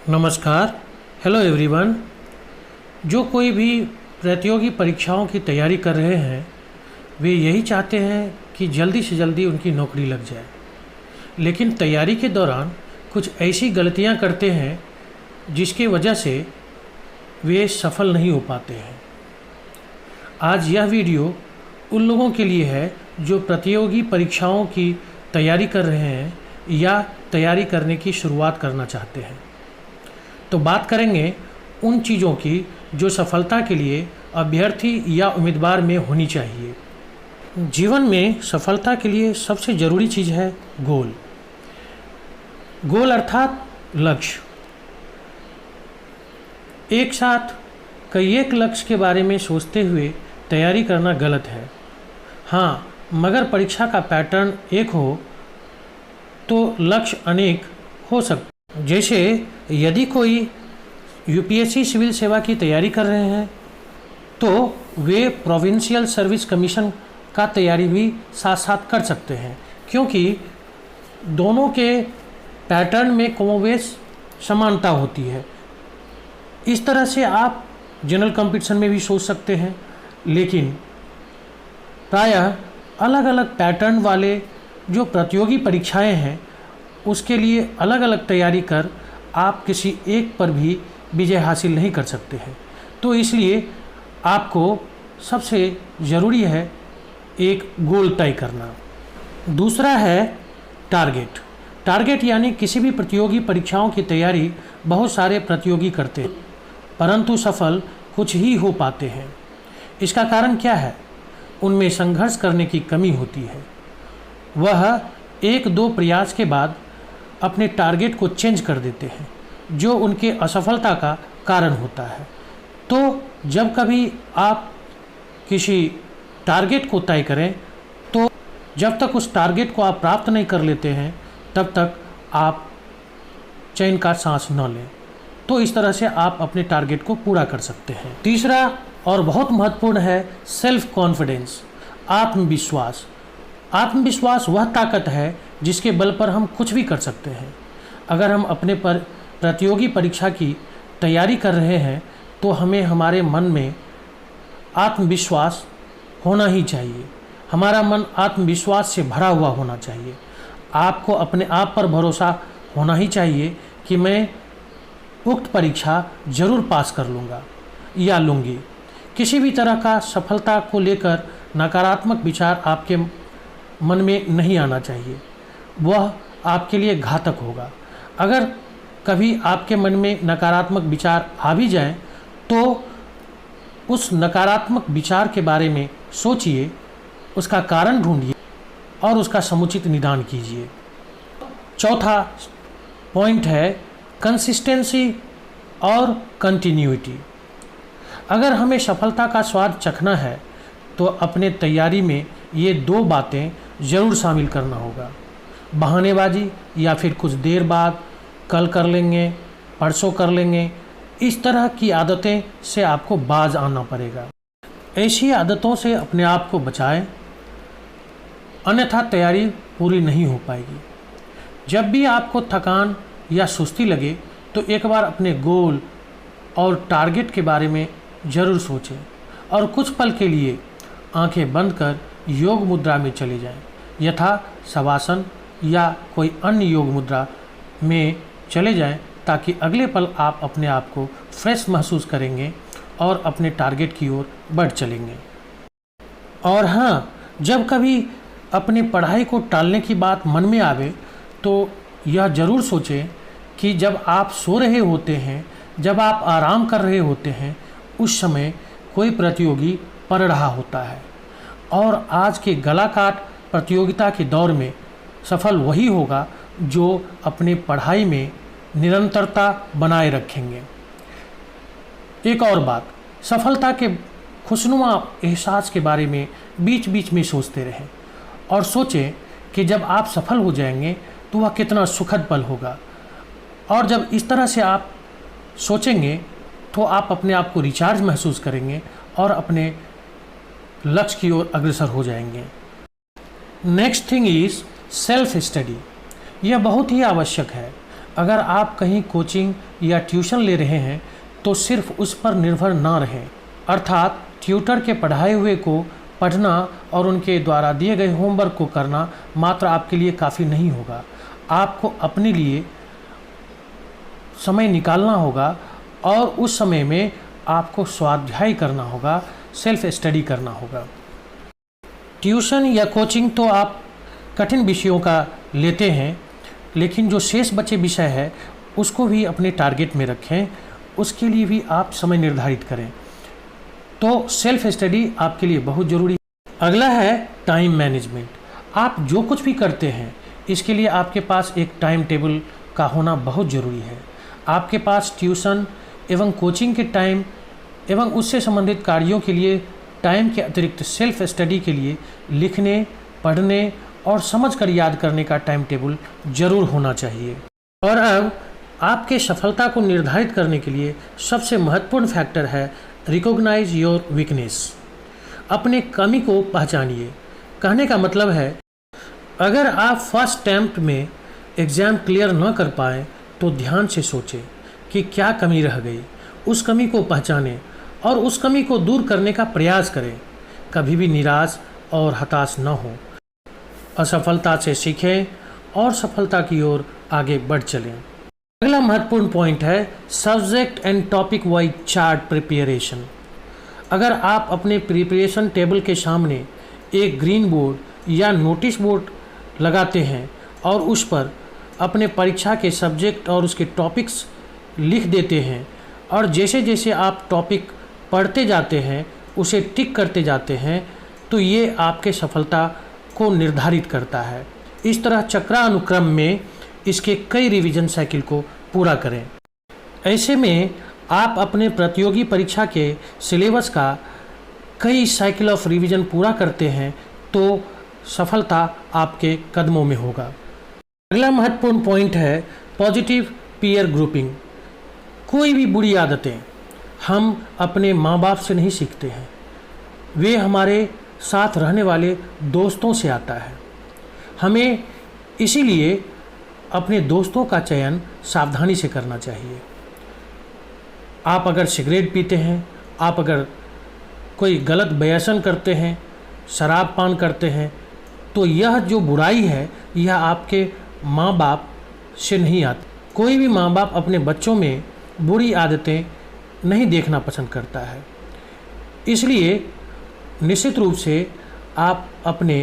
नमस्कार। Hello everyone. जो कोई भी प्रतियोगी परीक्षाओं की तैयारी कर रहे हैं वे यही चाहते हैं कि जल्दी से जल्दी उनकी नौकरी लग जाए, लेकिन तैयारी के दौरान कुछ ऐसी गलतियां करते हैं जिसकी वजह से वे सफल नहीं हो पाते हैं। आज यह वीडियो उन लोगों के लिए है जो प्रतियोगी परीक्षाओं की तैयारी कर रहे हैं या तैयारी करने की शुरुआत करना चाहते हैं। तो बात करेंगे उन चीज़ों की जो सफलता के लिए अभ्यर्थी या उम्मीदवार में होनी चाहिए। जीवन में सफलता के लिए सबसे ज़रूरी चीज़ है गोल। गोल अर्थात लक्ष्य। एक साथ कई एक लक्ष्य के बारे में सोचते हुए तैयारी करना गलत है। हाँ, मगर परीक्षा का पैटर्न एक हो तो लक्ष्य अनेक हो सकते। जैसे यदि कोई यूपीएससी सिविल सेवा की तैयारी कर रहे हैं तो वे प्रोविंशियल सर्विस कमीशन का तैयारी भी साथ साथ कर सकते हैं, क्योंकि दोनों के पैटर्न में कमोबेश समानता होती है। इस तरह से आप जनरल कंपटीशन में भी सोच सकते हैं, लेकिन प्रायः अलग अलग पैटर्न वाले जो प्रतियोगी परीक्षाएं हैं उसके लिए अलग अलग तैयारी कर आप किसी एक पर भी विजय हासिल नहीं कर सकते हैं। तो इसलिए आपको सबसे ज़रूरी है एक गोल तय करना। दूसरा है टारगेट। टारगेट यानी किसी भी प्रतियोगी परीक्षाओं की तैयारी बहुत सारे प्रतियोगी करते हैं, परंतु सफल कुछ ही हो पाते हैं। इसका कारण क्या है? उनमें संघर्ष करने की कमी होती है। वह एक दो प्रयास के बाद अपने टारगेट को चेंज कर देते हैं, जो उनके असफलता का कारण होता है। तो जब कभी आप किसी टारगेट को तय करें तो जब तक उस टारगेट को आप प्राप्त नहीं कर लेते हैं तब तक आप चैन का सांस न लें। तो इस तरह से आप अपने टारगेट को पूरा कर सकते हैं। तीसरा और बहुत महत्वपूर्ण है सेल्फ कॉन्फिडेंस, आत्मविश्वास। आत्मविश्वास वह ताकत है जिसके बल पर हम कुछ भी कर सकते हैं। अगर हम अपने पर प्रतियोगी परीक्षा की तैयारी कर रहे हैं तो हमें हमारे मन में आत्मविश्वास होना ही चाहिए। हमारा मन आत्मविश्वास से भरा हुआ होना चाहिए। आपको अपने आप पर भरोसा होना ही चाहिए कि मैं उक्त परीक्षा ज़रूर पास कर लूँगा या लूँगी। किसी भी तरह का सफलता को लेकर नकारात्मक विचार आपके मन में नहीं आना चाहिए, वह आपके लिए घातक होगा। अगर कभी आपके मन में नकारात्मक विचार आ भी जाए तो उस नकारात्मक विचार के बारे में सोचिए, उसका कारण ढूंढिए और उसका समुचित निदान कीजिए। चौथा पॉइंट है कंसिस्टेंसी और कंटिन्यूटी। अगर हमें सफलता का स्वाद चखना है तो अपने तैयारी में ये दो बातें ज़रूर शामिल करना होगा। बहानेबाजी या फिर कुछ देर बाद, कल कर लेंगे, परसों कर लेंगे, इस तरह की आदतें से आपको बाज आना पड़ेगा। ऐसी आदतों से अपने आप को बचाएं, अन्यथा तैयारी पूरी नहीं हो पाएगी। जब भी आपको थकान या सुस्ती लगे तो एक बार अपने गोल और टारगेट के बारे में ज़रूर सोचें और कुछ पल के लिए आंखें बंद कर योग मुद्रा में चले जाएं, यथा शवासन या कोई अन्य योग मुद्रा में चले जाएं, ताकि अगले पल आप अपने आप को फ्रेश महसूस करेंगे और अपने टारगेट की ओर बढ़ चलेंगे। और हाँ, जब कभी अपनी पढ़ाई को टालने की बात मन में आवे तो यह ज़रूर सोचें कि जब आप सो रहे होते हैं, जब आप आराम कर रहे होते हैं, उस समय कोई प्रतियोगी पढ़ रहा होता है। और आज के गला काट प्रतियोगिता के दौर में सफल वही होगा जो अपनी पढ़ाई में निरंतरता बनाए रखेंगे। एक और बात, सफलता के खुशनुमा एहसास के बारे में बीच बीच में सोचते रहें और सोचें कि जब आप सफल हो जाएंगे तो वह कितना सुखद पल होगा। और जब इस तरह से आप सोचेंगे तो आप अपने आप को रिचार्ज महसूस करेंगे और अपने लक्ष्य की ओर अग्रसर हो जाएंगे। Next thing is self study. यह बहुत ही आवश्यक है। अगर आप कहीं कोचिंग या ट्यूशन ले रहे हैं तो सिर्फ उस पर निर्भर ना रहें, अर्थात ट्यूटर के पढ़ाए हुए को पढ़ना और उनके द्वारा दिए गए होमवर्क को करना मात्र आपके लिए काफ़ी नहीं होगा। आपको अपने लिए समय निकालना होगा और उस समय में आपको स्वाध्याय करना होगा, सेल्फ स्टडी करना होगा। ट्यूशन या कोचिंग तो आप कठिन विषयों का लेते हैं, लेकिन जो शेष बचे विषय है उसको भी अपने टारगेट में रखें, उसके लिए भी आप समय निर्धारित करें। तो सेल्फ स्टडी आपके लिए बहुत ज़रूरी है। अगला है टाइम मैनेजमेंट। आप जो कुछ भी करते हैं इसके लिए आपके पास एक टाइम टेबल का होना बहुत ज़रूरी है। आपके पास ट्यूशन एवं कोचिंग के टाइम एवं उससे संबंधित कार्यों के लिए टाइम के अतिरिक्त सेल्फ स्टडी के लिए लिखने, पढ़ने और समझकर याद करने का टाइम टेबल ज़रूर होना चाहिए। और अब आपके सफलता को निर्धारित करने के लिए सबसे महत्वपूर्ण फैक्टर है रिकॉग्नाइज योर वीकनेस। अपने कमी को पहचानिए। कहने का मतलब है, अगर आप फर्स्ट अटेम्प्ट में एग्ज़ाम क्लियर न कर पाए तो ध्यान से सोचें कि क्या कमी रह गई, उस कमी को पहचानें और उस कमी को दूर करने का प्रयास करें। कभी भी निराश और हताश न हो। असफलता से सीखें और सफलता की ओर आगे बढ़ चलें। अगला महत्वपूर्ण पॉइंट है subject and topic wise chart preparation. अगर आप अपने प्रिपरेशन टेबल के सामने एक ग्रीन बोर्ड या नोटिस बोर्ड लगाते हैं और उस पर अपने परीक्षा के सब्जेक्ट और उसके टॉपिक्स लिख देते हैं और जैसे जैसे आप टॉपिक पढ़ते जाते हैं उसे टिक करते जाते हैं, तो ये आपके सफलता को निर्धारित करता है। इस तरह चक्रानुक्रम में इसके कई रिवीजन साइकिल को पूरा करें। ऐसे में आप अपने प्रतियोगी परीक्षा के सिलेबस का कई साइकिल ऑफ रिवीजन पूरा करते हैं तो सफलता आपके कदमों में होगा। अगला महत्वपूर्ण पॉइंट है पॉजिटिव पीयर ग्रुपिंग। कोई भी बुरी आदतें हम अपने माँ बाप से नहीं सीखते हैं, वे हमारे साथ रहने वाले दोस्तों से आता है। हमें इसीलिए अपने दोस्तों का चयन सावधानी से करना चाहिए। आप अगर सिगरेट पीते हैं, आप अगर कोई गलत व्यसन करते हैं, शराब पान करते हैं, तो यह जो बुराई है यह आपके माँ बाप से नहीं आती। कोई भी माँ बाप अपने बच्चों में बुरी आदतें नहीं देखना पसंद करता है। इसलिए निश्चित रूप से आप अपने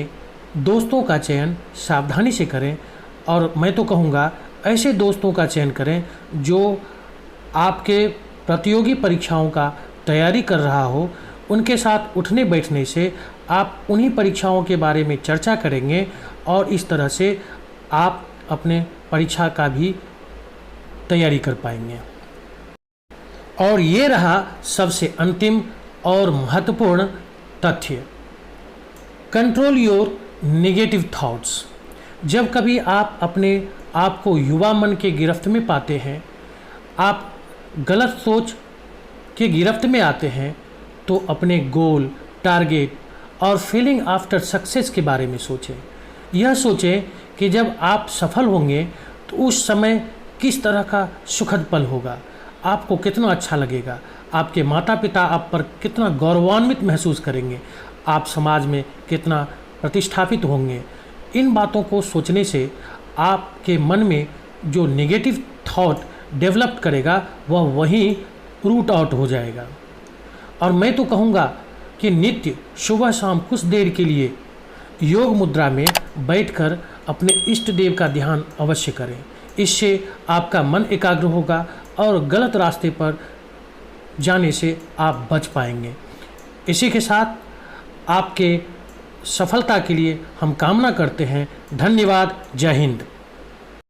दोस्तों का चयन सावधानी से करें और मैं तो कहूँगा ऐसे दोस्तों का चयन करें जो आपके प्रतियोगी परीक्षाओं का तैयारी कर रहा हो। उनके साथ उठने बैठने से आप उन्हीं परीक्षाओं के बारे में चर्चा करेंगे और इस तरह से आप अपने परीक्षा का भी तैयारी कर पाएंगे। और ये रहा सबसे अंतिम और महत्वपूर्ण तथ्य, कंट्रोल योर नेगेटिव थॉट्स। जब कभी आप अपने आप को युवा मन के गिरफ्त में पाते हैं, आप गलत सोच के गिरफ्त में आते हैं, तो अपने गोल, टारगेट और फीलिंग आफ्टर सक्सेस के बारे में सोचें। यह सोचें कि जब आप सफल होंगे तो उस समय किस तरह का सुखद पल होगा, आपको कितना अच्छा लगेगा, आपके माता पिता आप पर कितना गौरवान्वित महसूस करेंगे, आप समाज में कितना प्रतिष्ठापित होंगे। इन बातों को सोचने से आपके मन में जो नेगेटिव थॉट डेवलप करेगा वह वहीं रूट आउट हो जाएगा। और मैं तो कहूँगा कि नित्य सुबह शाम कुछ देर के लिए योग मुद्रा में बैठकर अपने इष्ट देव का ध्यान अवश्य करें। इससे आपका मन एकाग्र होगा और गलत रास्ते पर जाने से आप बच पाएंगे। इसी के साथ आपके सफलता के लिए हम कामना करते हैं। धन्यवाद। जय हिंद।